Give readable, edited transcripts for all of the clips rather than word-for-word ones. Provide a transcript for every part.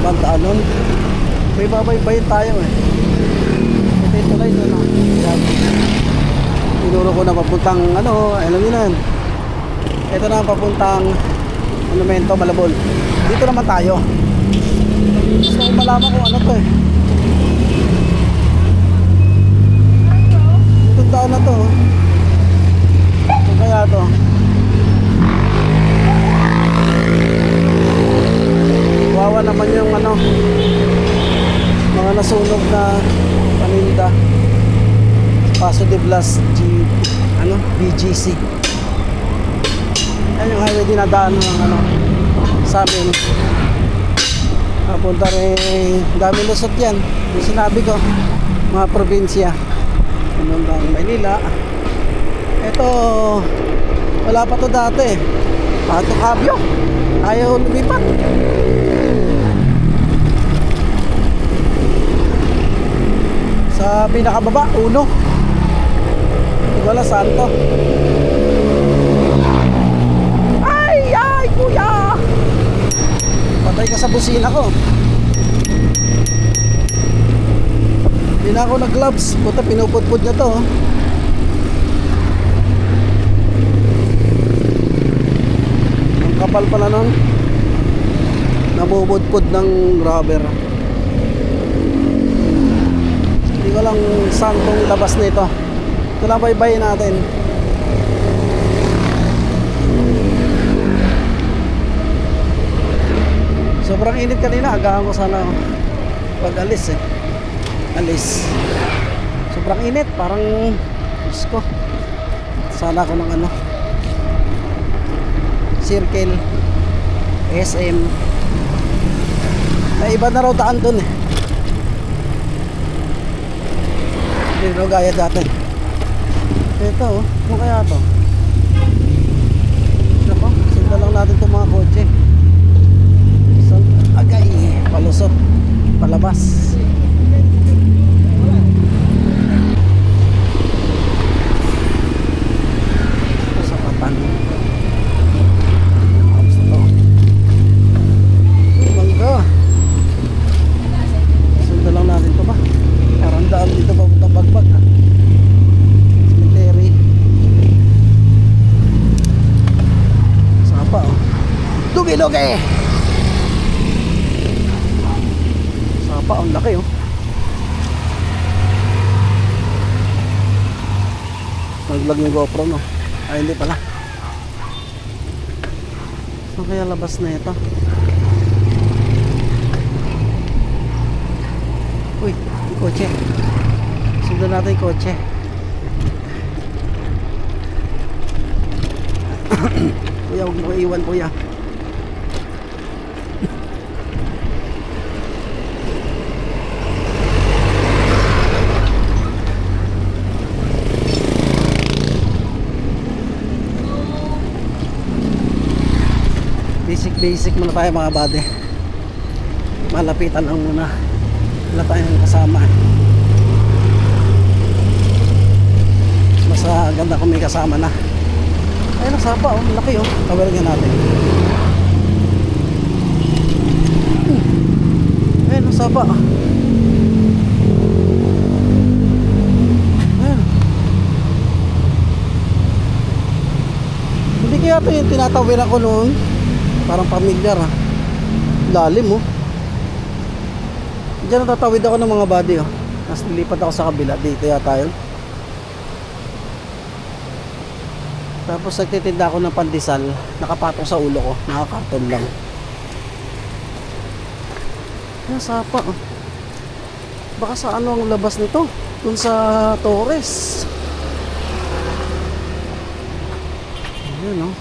magandaan nun. May babaybayin tayo eh. Ito yung tulay doon ah. Yan. Tinuro ko na papuntang ano, alam niyo na yan. Ito na papuntang Monumento, Malabon. Dito naman tayo. Gusto ko malaman kung ano to eh. Itong daan na to. Ito kaya to. Wawa naman yung ano, mga nasunog na paninda. Paso de Blas BGC. Yan yung highway dinadaan ng ano sa amin. Napunta rin, dami lusot yan. Yung sinabi ko, mga probinsya. Pununtang Maynila. Ito, wala pa to dati. Pato Kabyo. Ayaw lumipat. Sa pinakababa, uno. Wala saan to. Ay, kuya! Patay ka sa busina ko. Hindi na ako nag-gloves. Puta, pinupudpud na to. Ang kapal pala nun. Nabubudpud ng rubber. Hindi ko lang saan tong labas nito. Ito lang baybayin natin. Sobrang init kanina. Agahan ko sana pag-alis eh. Alis. Sobrang init. Parang Diyos ko. Sana ako ng ano Circle SM. May iba na raw daan dun eh. Hindi raw gaya dati. Ito oh, kung kaya to. Nako, sinta lang natin itong mga kotse. Agay, palusot, palabas. Ito sa Patan. Tapos ito. Mangga. Sinta lang natin ito ba? Parang daan dito papuntang Bagbag ha. Sapa oh. Dugi-dugi. Sapa, ang laki oh. Naglag yung GoPro no. Ay hindi pala. So kaya labas na ito. Uy, yung kotse. Sundan natin yung kotse. Kuya, huwag mo iwan kuya. Basic muna tayo mga bade. Malapitan lang muna. Wala tayong kasama. Mas ganda kung may kasama na. Ayun ang sapa oh, laki oh. Tawalagyan natin. Ayun ang sapa. Ayun. Hindi kaya ito yung tinatawiran ko noon. Parang pamilyar ha. Lalim oh. Diyan natatawid ako ng mga body oh. Mas nilipat ako sa kabila. Dito yata yun. Tapos nagtitinda ako ng pandesal. Nakapatong sa ulo ko. Nakakarton lang. Yan sapa oh. Baka sa ano ang labas nito? Dun sa Torres. Ayan oh.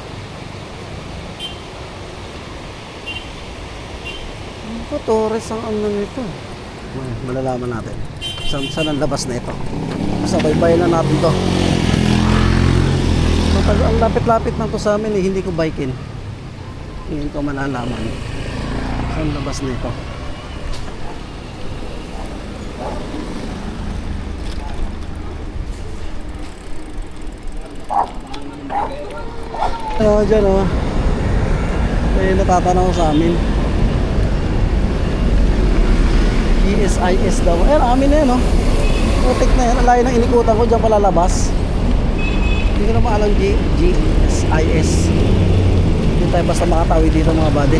Ano ba Torres ang ano nito? Malalaman natin. Saan ang labas na ito? Sabay-bayan na natin to. Ang lapit-lapit na to sa amin eh, hindi ko bikin. Ngayon ko malalaman saan labas na ito. Dyan oh. May natatanaw sa amin. GSIS daw. Ayan, amin na yan, no? Putik na yan. Ang layo ng inikutan ko. Diyan palalabas. Hindi ko naman alam GSIS. Hindi tayo basta makatawid dito mga buddy.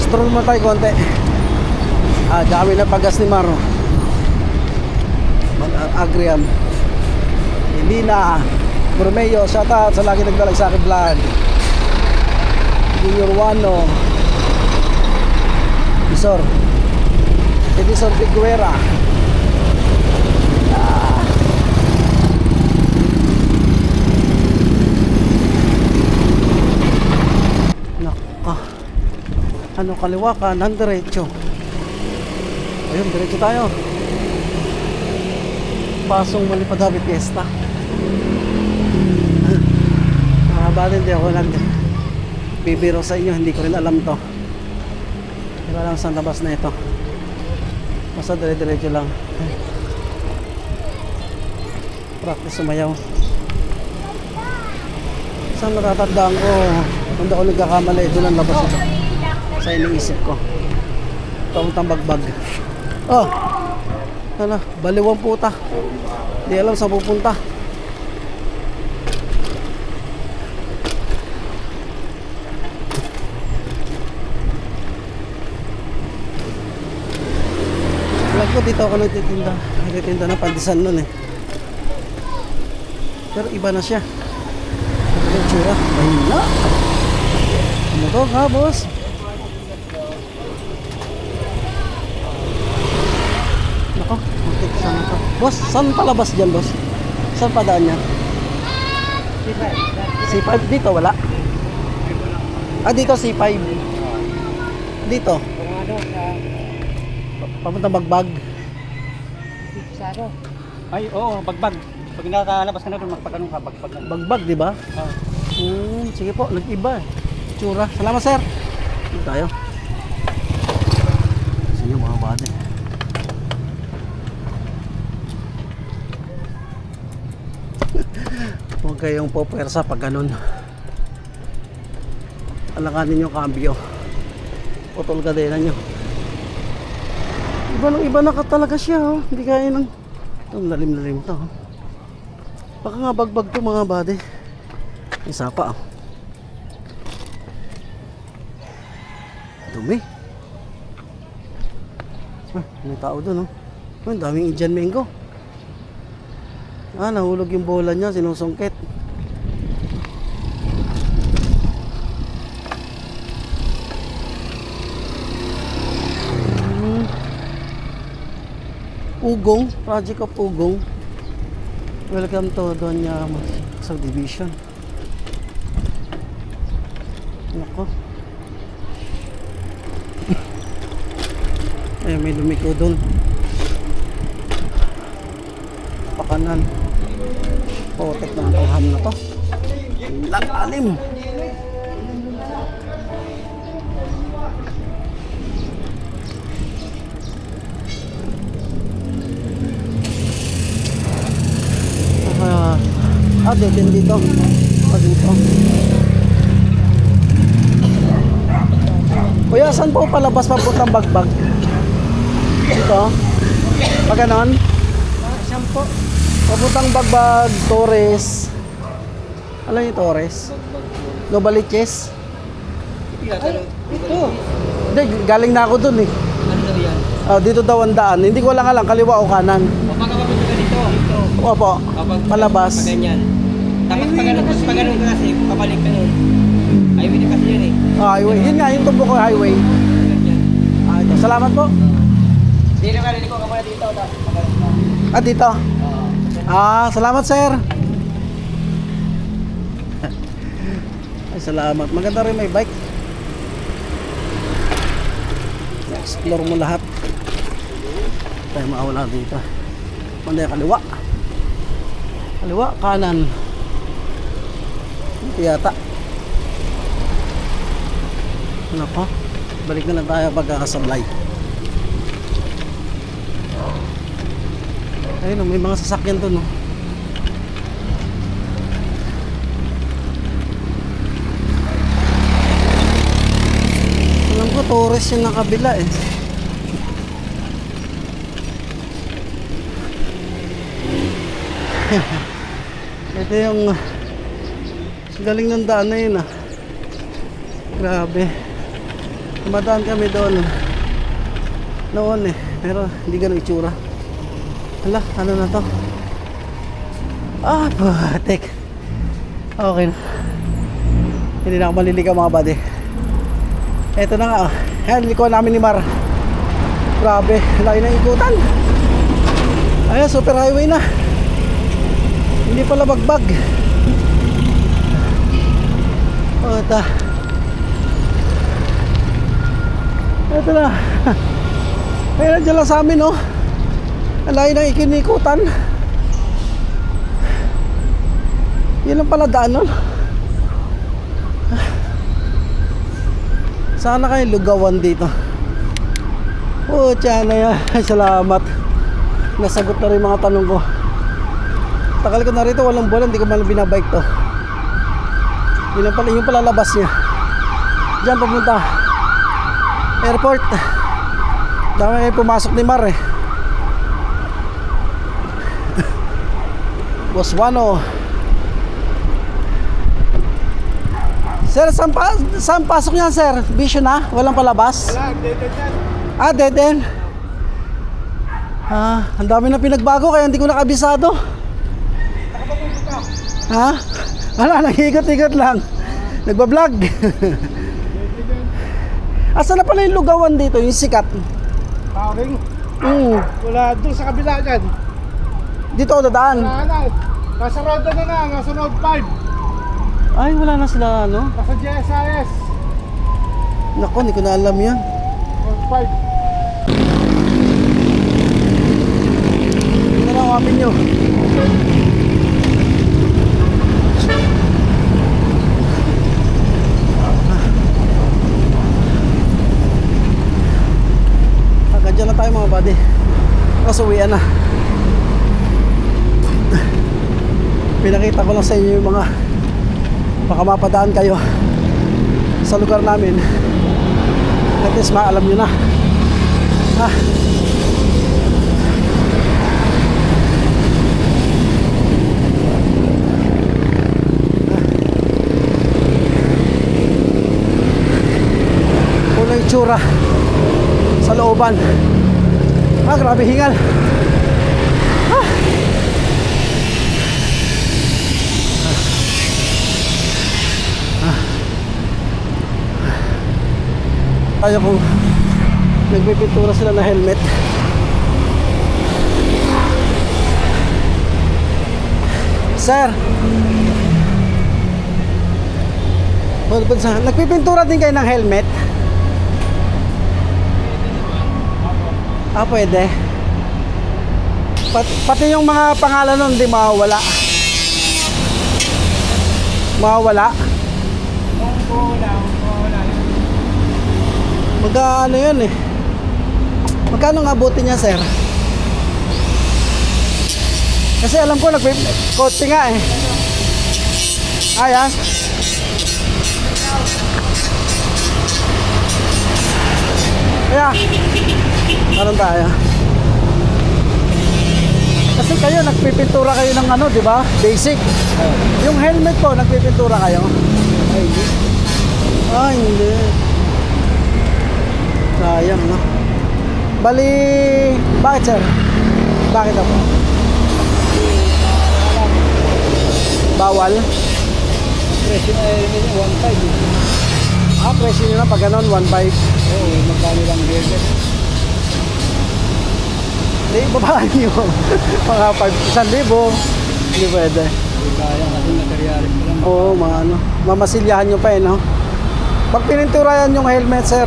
Stroll mo tayo konti. Diyan kami na pagas ni Maro. Mag-agriam. Hindi na. Bromeo, shout out sa lagi nagdalag sa akin vlog. Junior Wano. Isor. Edison Figuera. Naka. Ano kaliwa kanan diretso. Ayun, diretso tayo. Pasong Malipad Happy Fiesta. Nakabali hindi ako bibiro sa inyo, hindi ko rin alam to. Hindi ko alam saan labas na ito. Basta dire-diretso lang. Practice sumayaw. Saan natatandaan ko, hindi ako nagkakamali, doon ang labas ito. Sa iniisip ko. Papuntang Bagbag. Oh! Ano, baliwang puta. Hindi alam saan pupunta. Alam ko dito ako nagtitinda ng pandisan nun eh. Pero iba na siya. Ito yung tsura. Ayun na. Ano to ha boss? Nako, matik saan ito. Boss, saan palabas dyan boss? Saan padaan niya? C5 dito wala? Dito C5. Dito. Papunta Bagbag. Ay, oo, Bagbag. Pag nakalabas ka na doon, magpagano'n ka, Bagbag. Bagbag, di ba? Sige po, nag-iba. Tsura. Salamat, sir. Dito tayo. Sa inyo, mga bate. Huwag kayong popwersa pag ganun. Alakanin yung cambio. Putol kadena nyo. Iba na ka talaga siya, oh. Hindi kaya ng... Ito, lalim-lalim to, oh. Baka nga Bagbag to, mga bade. Isa pa, oh. Dumi. May tao doon, oh. Ang daming Indian mango. Nahulog yung bola niya, sinusungkit. Ugong, Project of Ugong. Welcome to Doña Subdivision. Nako. May lumiko doon. Pakanan. Potek na ang ham na to. Lalim. Din dito. Dito. Kuya, saan po palabas papuntang Bagbag? Dito? Pag ganon? Saan po? Papuntang Bagbag, Torres. Alam niyo Torres? Novaliches? Ay, ito. Hindi, galing na ako dun eh. Ano daw yan? Dito daw ang daan. Hindi ko lang alam, kaliwa o kanan. Pagkakapit ka dito. Opo, palabas. Pag ganyan. Tapos pag ganun ka kasi, pabalik ka nun. Highway na kasi yan eh. Highway. Yun nga, yung tubo ko highway. Ganyan. Ito. Salamat po. Hindi na karinig ko ka muna dito. Dito? Salamat sir. Ay, salamat. Maganda rin may bike. Explore mo lahat. Tayo maawala dito. Manday kaliwa. Kaliwa, kanan. Ito yata. Ano po? Balik na lang tayo pagkakasablay. Ayun, oh, may mga sasakyan doon, oh. Alam ko, tourist yung nakabila eh. Ito yung galing ng daan na yun ah. Grabe. Tumadaan kami doon noon eh, pero hindi ganun itsura. Hala, ano na to? Ah, putik. Okay na. Hindi na ako maliligaw mga buddy. Eto na nga, ayan, likuan namin ni Mar. Grabe, laki ng ikutan. Ayan, super highway na. Hindi pala bagbag. O, ito. Ito na. Ayan, nandiyan lang sa amin, no? Ang laki ng ikinikutan. Yan lang pala daan nun. Sana kayo lugawan dito. Oh, tiyan na yan. Salamat. Nasagot na rin mga tanong ko. Tagal ko na rito, walang buwan, hindi ko man binabike to. Yun lang pala, yung palalabas niya. Diyan papunta airport. Dami kayo pumasok ni Mar eh. Boswano. Sir, saan pasok niyan, sir? Vision na? Walang palabas? Wala, dead yan. Ah, dead end. Ah, ang dami na pinagbago kaya hindi ko nakabisado. Ha? Wala, nag-ikot-ikot lang. Nagbablog. Asa na pala yung lugawan dito, yung sikat? Paring. Wala, doon sa kabila dyan. dito ako dadaan. Wala na. Nasa road na, nasa road 5. Ay, wala na sila ano. Nasa GSIS. Nako, hindi ko na alam yan. Road 5. Ito na ang amin nyo. Agad dyan lang tayo mga buddy. Tapos uwian na. Pinakita ko lang sa inyo yung mga baka mapadaan kayo sa lugar namin. At least maalam nyo na. Ah. Kung ang itsura sa looban. Ah, grabe hingal. Ah. Tayo kung nagpipintura sila na helmet. Sir, nagpipintura din kayo ng helmet? Ah, pwede. Pati yung mga pangalan nun, di mawawala. Mawawala. Magkano yun eh? Magkano nga abutin niya, sir? Kasi alam ko nagpe-cote nga eh. Ayan. Kaya meron tayo. Kasi kayo nagpipintura kayo ng ano, di ba? Basic. Yung helmet po, nagpipintura kayo? Ay, hindi. Ah, hindi. Sayang, no? Bali, bakit, sir? Bakit ako? Bawal? Presyo na 1.5. Ah, presyo nyo na pag ganon, 1.5. Oo, magkano lang burger. Hindi, babaan nyo. Mga 1,000. Hindi pwede. Hindi kaya kasi materialis pa lang. Oo, mga ano. Mamasilyahan nyo pa eh, no? Pag pininturayan yung helmet, sir,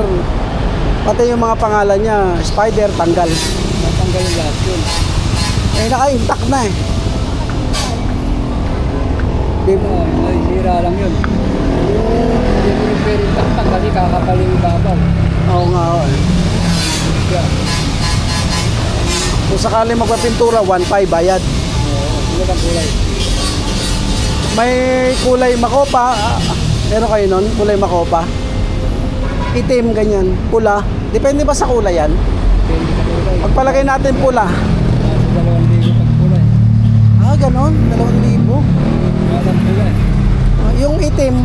pati yung mga pangalan niya, spider, tanggal. Matanggal yung lahat yun. Eh, naka-intact na eh. Di ba? Oo, may sira lang yun. Hindi mo yung pero taktak kasi kakapal yung ibabaw. Oo nga, oo eh. Kaya, Kung Kung sakali magpapintura, 1.5 bayad. Ilan ang kulay? May kulay makopa. Meron kayo nun? Kulay makopa. Itim, ganyan. Pula. Depende ba sa kulay yan? Depende sa kulay. Pagpalagay natin pula. Nasa 2,000 pag kulay. Ah, ganon. 2,000. Ilan ang kulay? Yung itim,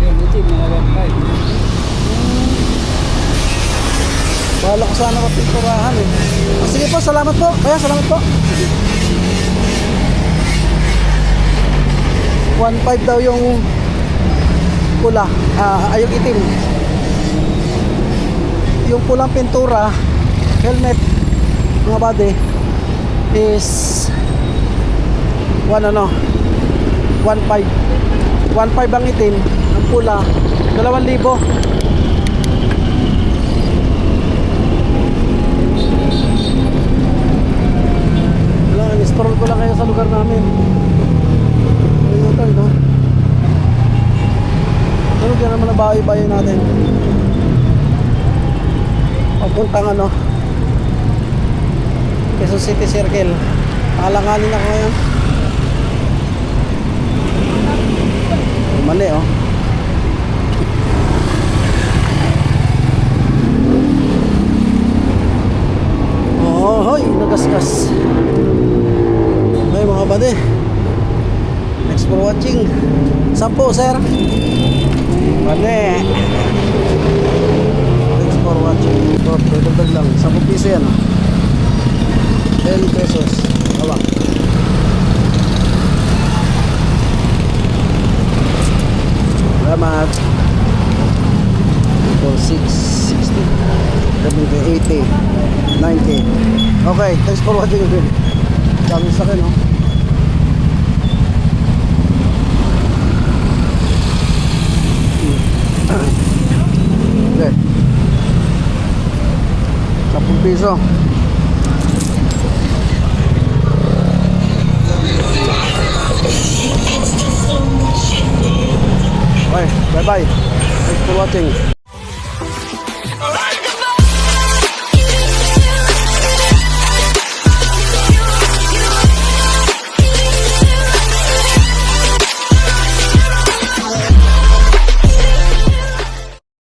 Yun, itim, mga 1,500. bahala ko sana mapinturahan eh. Ah, sige po, salamat po. Kaya, salamat po. 1.5 daw yung pula. Ay, yung itim. Yung pulang pintura, helmet, mga body, is 1.5. 1.5 ang itim, ang pula, 2,000. Wala, in-stroll ko lang kayo sa lugar namin. Ayun ito, no? Pero dyan naman na bahay-bahay natin. Papuntang ano, Quezon City Circle. Alanganin ako ngayon. Mali, oh. Oh, hoy, nagasgas. Ay, mga bade. Thanks for watching. 10, sir. Bade. Thanks for watching. Dagdag lang. 10 piso yan, oh. 10 pesos. Hawak. Salamat. 4, 6, 60, 70, 80, 90. Okay, thanks for watching again. Dami sa akin, no? Okay. 10 piso. Okay, bye-bye. Thanks for watching.